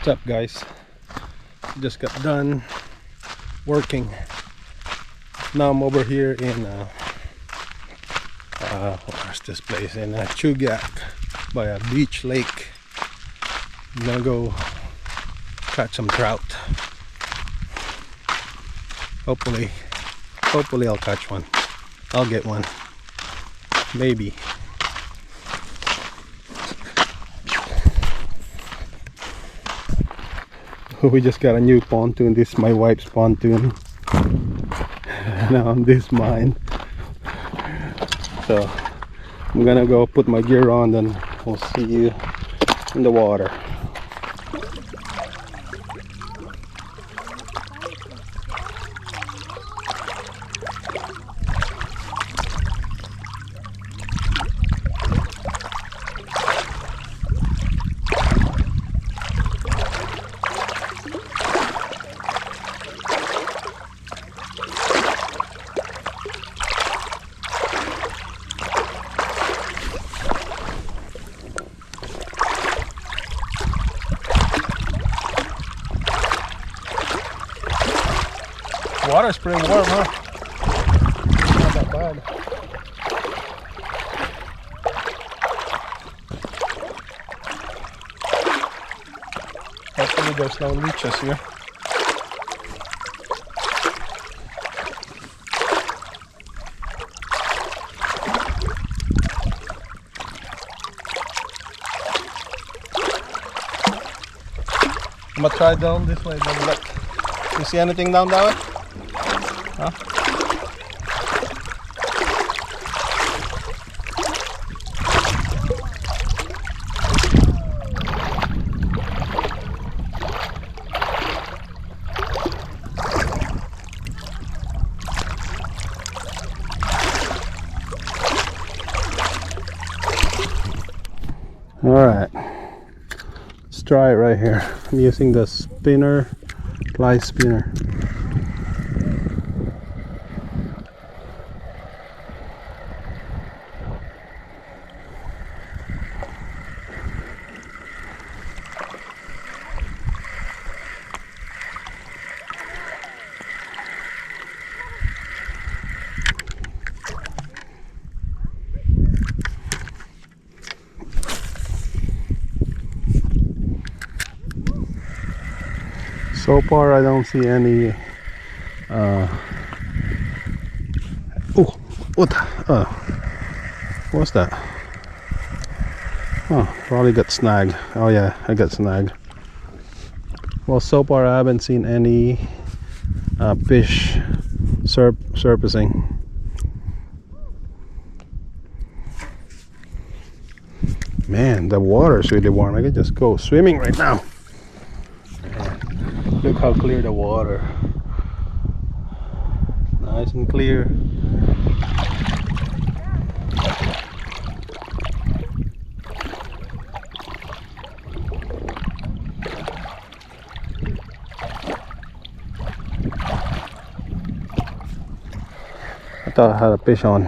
What's up, guys? Just got done working. Now I'm over here in where's this place, in Chugach, by a beach lake. I'm gonna go catch some trout. Hopefully I'll catch one. I'll get one, maybe. We just got a new pontoon. This is my wife's pontoon. Now this is mine. So I'm gonna go put my gear on, then we'll see you in the water. Water's pretty warm, huh? Not that bad. Hopefully there's no leeches here. I'm gonna try down this way, then look. You see anything down that way? Huh? All right, let's try it right here. I'm using the spinner, fly spinner. So far I don't see any oh, what's that? Oh, probably got snagged. Oh yeah, I got snagged. Well, so far I haven't seen any fish surfacing. Man, the water is really warm. I could just go swimming right now. Look how clear the water. Nice and clear. I thought I had a fish on.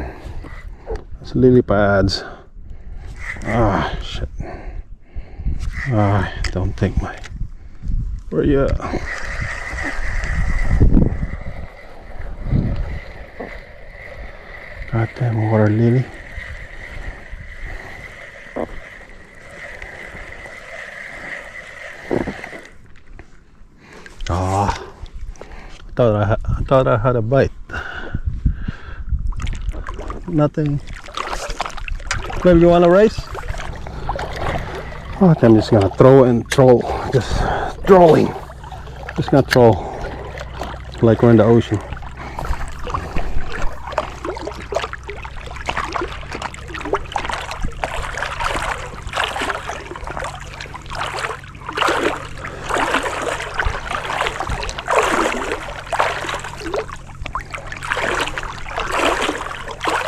It's lily pads. Ah, shit. Ah, don't take my... Where you at? Goddamn water lily. Ah, I thought I had a bite. Nothing. Maybe you want a rice? Oh, I'm just gonna throw and troll. Just throwing. Just gonna troll like we're in the ocean.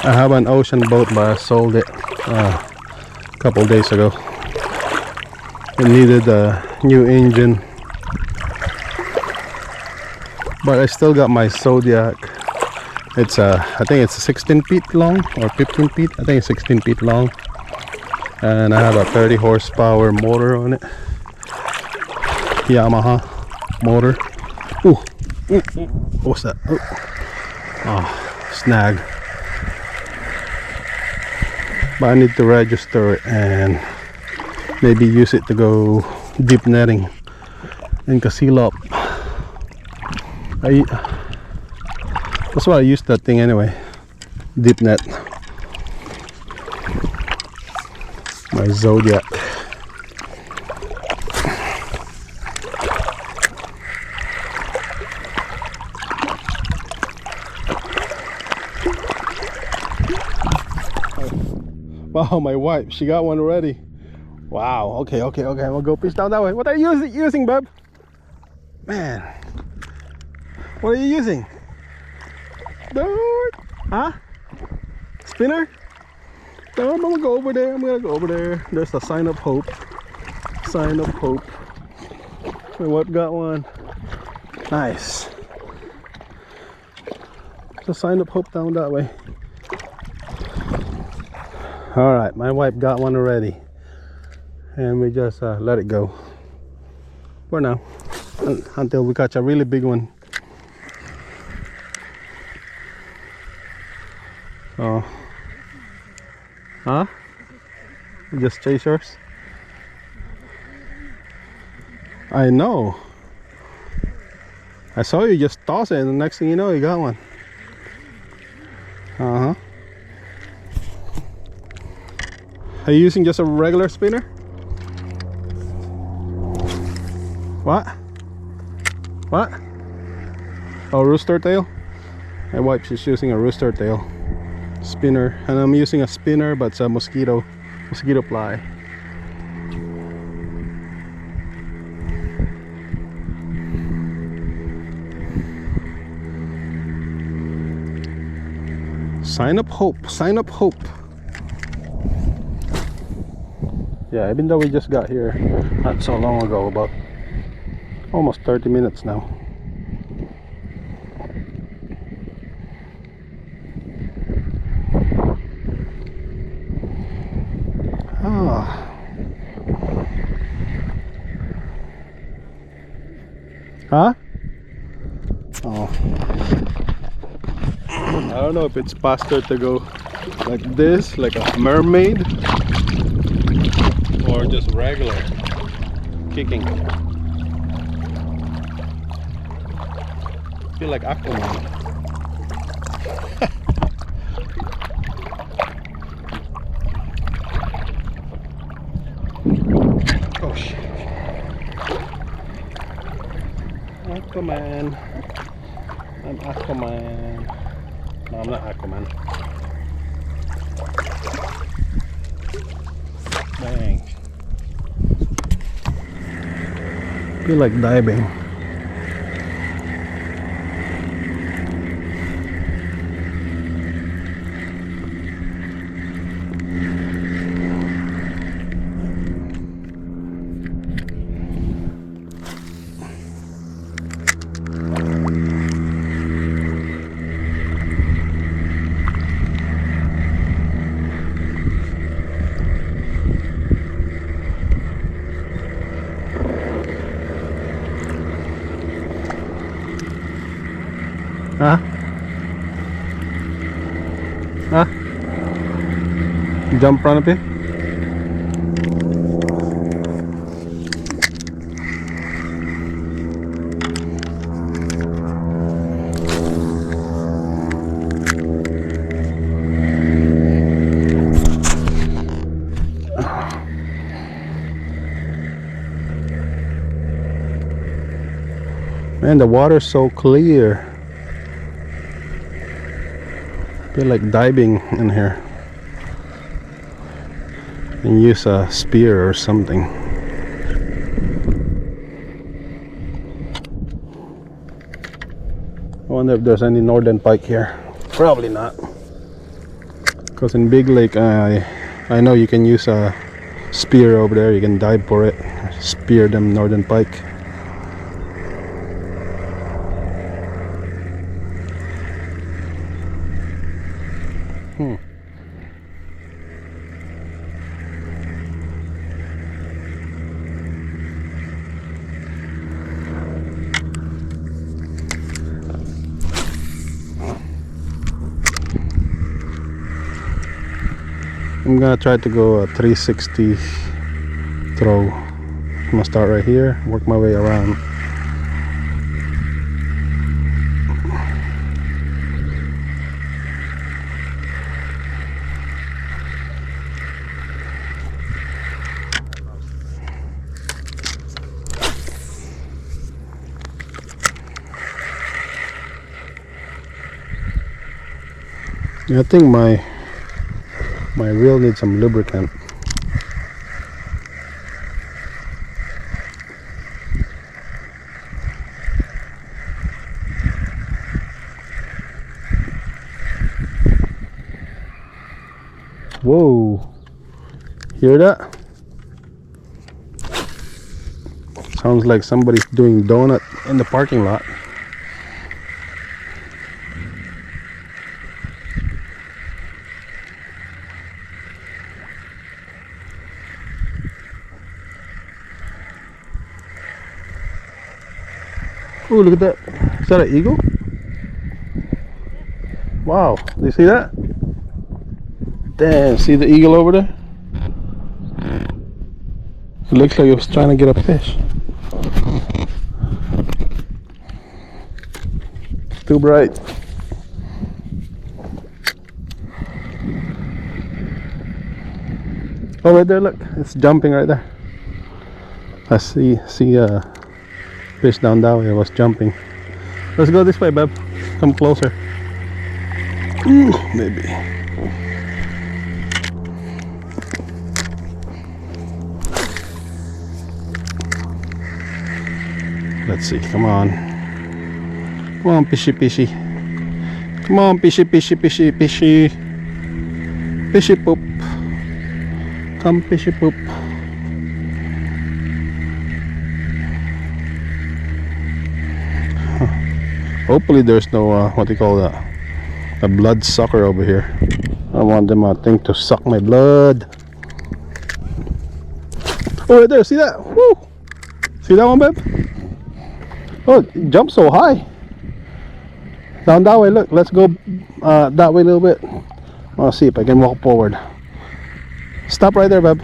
I have an ocean boat, but I sold it a couple days ago. It needed a new engine, but I still got my Zodiac. It's I think it's 16 feet long or 15 feet. I think it's 16 feet long, and I have a 30 horsepower motor on it. Yamaha motor. Ooh, ooh, ooh. What's that? Oh, snag. But I need to register it and maybe use it to go deep netting in Kasilop. That's why I use that thing anyway. Deep net. My Zodiac. Wow, my wife, she got one already. Wow, okay, I'm gonna go fish down that way. What are you using, babe? Man, what are you using? Dude, huh? Spinner? No, I'm gonna go over there. There's the sign of hope. Sign of hope. My wife got one. Nice. There's a sign of hope down that way. Alright, my wife got one already. And we just let it go. For now. Until we catch a really big one. Oh. Huh? Just chasers? I know. I saw you just toss it and the next thing you know you got one. Uh-huh. Are you using just a regular spinner? What? What? Oh, rooster tail? My wife, she's using a rooster tail spinner, and I'm using a spinner, but it's a mosquito fly. Sign up hope, sign up hope. Yeah, even though we just got here not so long ago, about almost 30 minutes now. Ah. Huh? Oh. I don't know if it's faster to go like this, like a mermaid, or just regular kicking. I feel like Aquaman. Oh shit. Aquaman. I'm Aquaman. No, I'm not Aquaman. Dang. Feel like diving. Huh? Huh? Jump front of it? Man, the water's so clear. Feel like diving in here. And use a spear or something. I wonder if there's any northern pike here. Probably not. Because in Big Lake, I know you can use a spear over there. You can dive for it. Spear them northern pike. I'm gonna try to go a 360 throw. I'm gonna start right here, work my way around. I think my reel needs some lubricant. Whoa, hear that? Sounds like somebody's doing donut in the parking lot. Oh, look at that. Is that an eagle? Wow, do you see that? Damn, see the eagle over there? It looks like it was trying to get a fish. Too bright. Oh, right there, look. It's jumping right there. I see a fish down that way. It was jumping. Let's go this way, babe. Come closer. Ooh, maybe. Let's see. Come on. Come on, fishy, fishy. Come on, fishy, fishy, fishy, fishy. Fishy poop. Come, fishy poop. Hopefully there's no what do you call that, a blood sucker over here. I want them I think to suck my blood. Oh, right there, see that? Woo! See that one, babe? Oh, it jumped so high. Down that way, look. Let's go that way a little bit. I'll see if I can walk forward. Stop right there, babe.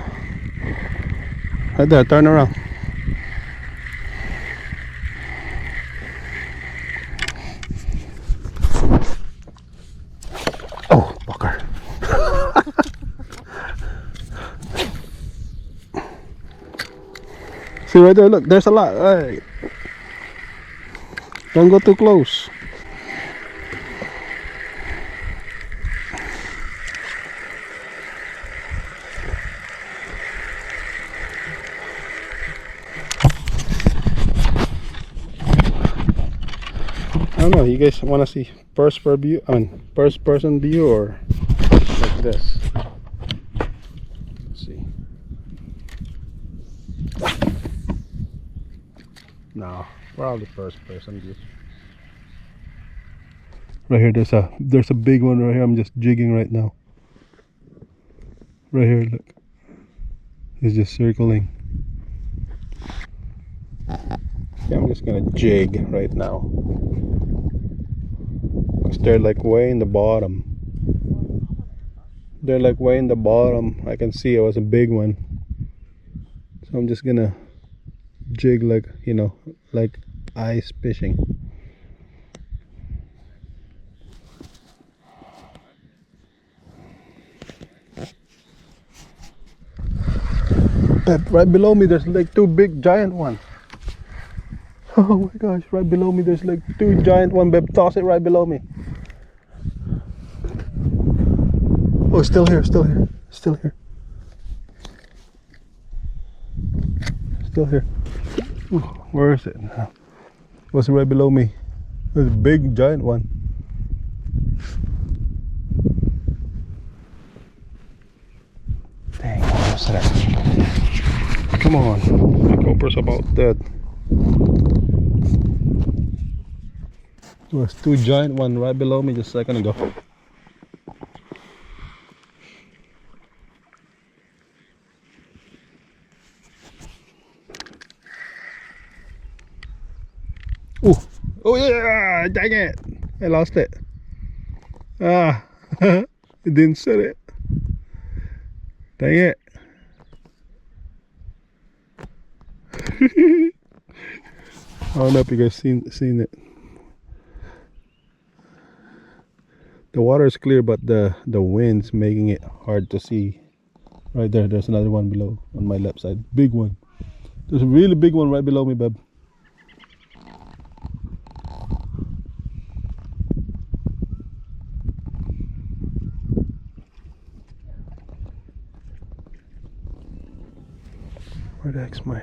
Right there, turn around. Oh, fucker. See right there, look, there's a lot. Hey. Don't go too close. I don't know, you guys want to see first person view or like this? Let's see. No, probably first person view. Right here, there's a big one right here. I'm just jigging right now. Right here, look. It's just circling. Yeah, I'm just gonna jig right now. Cause they're like way in the bottom. They're like way in the bottom. I can see it was a big one. So I'm just gonna jig like, you know, like ice fishing. Right below me there's like two big giant ones. Oh my gosh, right below me there's like two giant ones, babe. Toss it right below me. Oh, still here, still here, still here. Still here. Ooh, where is it? It was right below me. There's a big giant one. Dang, what's that? Come on, my GoPro's about dead. There was two giant ones right below me just a second ago. Ooh. Oh yeah, dang it, I lost it. Ah, it didn't set it. Dang it. I don't know if you guys seen it. The water is clear, but the wind's making it hard to see. Right there, there's another one below on my left side. Big one. There's a really big one right below me, bub. Where the heck's my...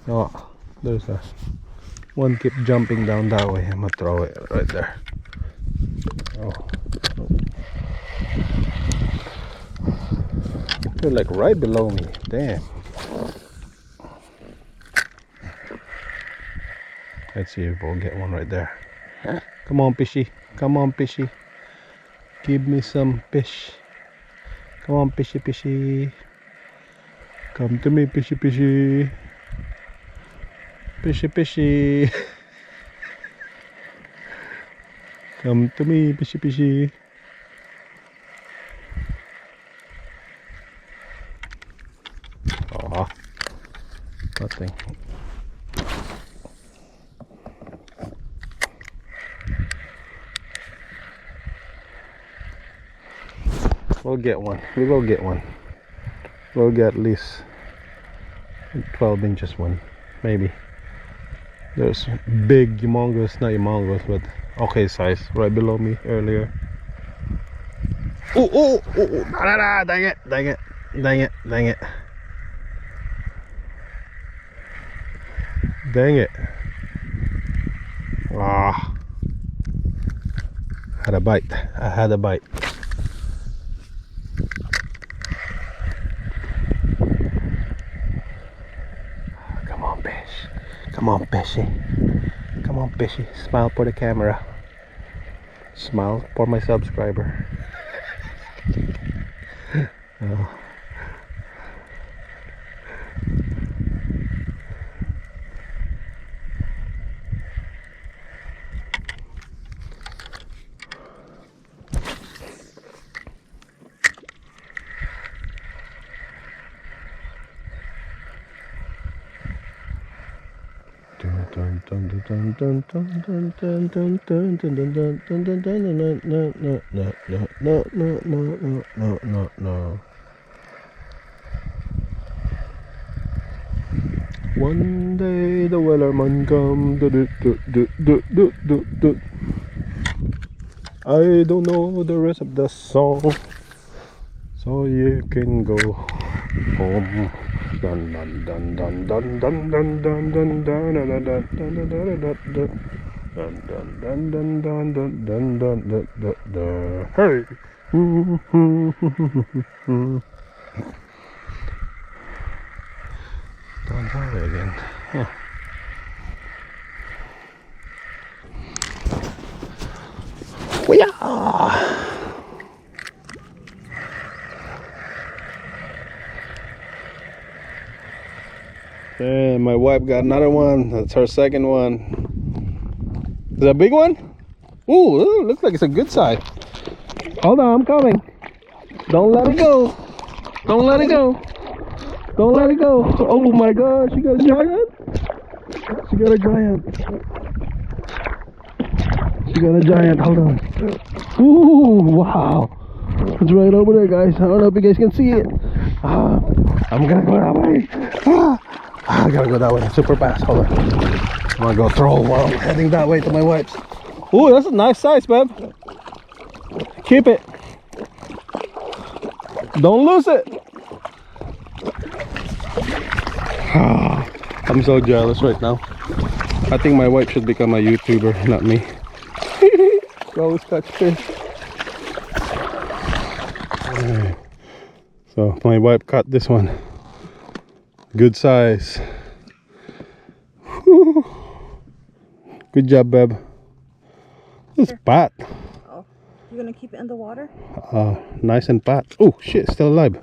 Oh, there's a one keep jumping down that way. I'm gonna throw it right there. Oh, they're like right below me. Damn. Let's see if we'll get one right there. Come on, fishy. Come on, fishy. Give me some fish. Come on, fishy, fishy. Come to me, fishy, fishy. Fishy, fishy. Come to me, fishy, fishy. Oh, nothing. We'll get one. We will get one. We'll get at least 12 inches one, maybe. There's big humongous, not humongous, but okay size right below me earlier. Oh, nah, dang it, dang it, dang it, dang it. Dang it. Ah. Had a bite. I had a bite. Come on, fish. Come on, fishy. Come on, fishy. Smile for the camera. Smile for my subscriber. Oh. No. One day the wellerman come. I don't know the rest of the song, so you can go home. Dun dun dun dun dun dun dun dun dun dun dun dun dun dun dun dun. Hey. Down that way again. Huh. And my wife got another one. That's her second one. Is that a big one? Ooh, looks like it's a good size. Hold on, I'm coming. Don't let it go. Don't let it go. Don't let it go. Oh my gosh, she got a giant. She got a giant. She got a giant. Hold on. Ooh, wow. It's right over there, guys. I don't know if you guys can see it. I'm gonna go that way. I gotta go that way super fast. Hold on. I'm gonna go throw while I'm heading that way to my wife's. Ooh, that's a nice size, babe. Keep it. Don't lose it. I'm so jealous right now. I think my wife should become a YouTuber, not me. She always catch fish. So my wife caught this one. Good size. Good job, babe. It's fat. You're gonna keep it in the water? Nice and fat. Oh shit, still alive.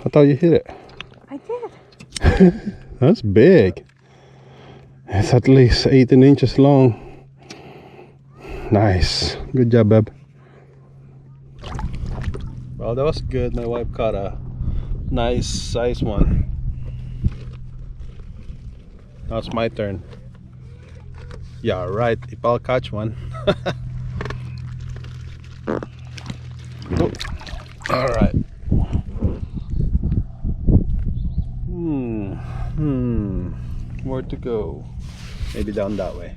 I thought you hit it. I did. That's big. It's at least 18 inches long. Nice. Good job, babe. Well, that was good. My wife caught a nice size one. Now it's my turn. Yeah, right. If I'll catch one. Oh. All right. More to go. Maybe down that way.